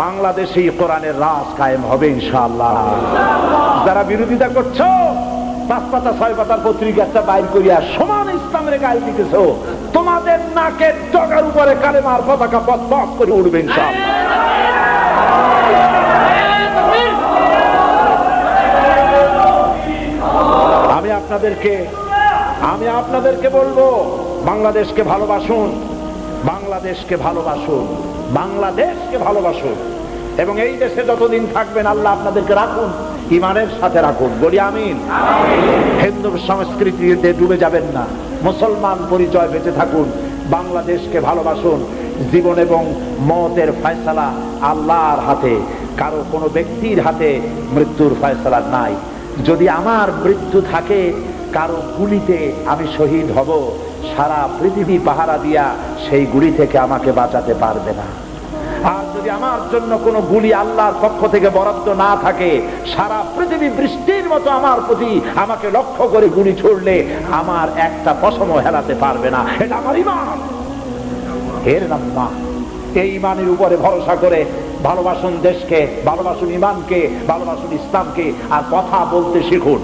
বাংলাদেশেই কোরআনের রাজ কায়েম হবে ইনশাআল্লাহ। যারা বিরোধিতা করছো, 5 পাতা 6 পাতার পত্রিকা একটা বাইর করিয়া সমান ইসলামের গায়ে দিতেছো, তোমাদের নাকের ডগার উপরে কালেমার পতাকা পথ করে উঠবে ইনশাআল্লাহ। আমি আপনাদেরকে বলবো, বাংলাদেশকে ভালোবাসুন, বাংলাদেশকে ভালোবাসুন, বাংলাদেশকে ভালোবাসুন। এবং এই দেশে যতদিন থাকবেন আল্লাহ আপনাদেরকে রাখুন, ইমানের সাথে রাখুন। বলি আমিন। হিন্দু সংস্কৃতিতে ডুবে যাবেন না, মুসলমান পরিচয় বেঁচে থাকুন, বাংলাদেশকে ভালোবাসুন। জীবন এবং মওতের ফয়সালা আল্লাহর হাতে, কারো কোনো ব্যক্তির হাতে মৃত্যুর ফয়সালা নাই। যদি আমার মৃত্যু থাকে, কারো গুলিতে আমি শহীদ হব, সারা পৃথিবী পাহারা দিয়া সেই গুলি থেকে আমাকে বাঁচাতে পারবে না। আর যদি আমার জন্য কোনো গুলি আল্লাহর পক্ষ থেকে বরাদ্দ না থাকে, সারা পৃথিবী বৃষ্টির মতো আমার প্রতি আমাকে লক্ষ্য করে গুলি ছুড়লে আমার একটা পশমও হেলাতে পারবে না। এটা আমার ঈমান, এর নাম না। এই ঈমানের উপরে ভরসা করে ভালোবাসুন দেশকে, ভালোবাসুন ঈমানকে, ভালোবাসুন ইসলামকে, আর কথা বলতে শিখুন।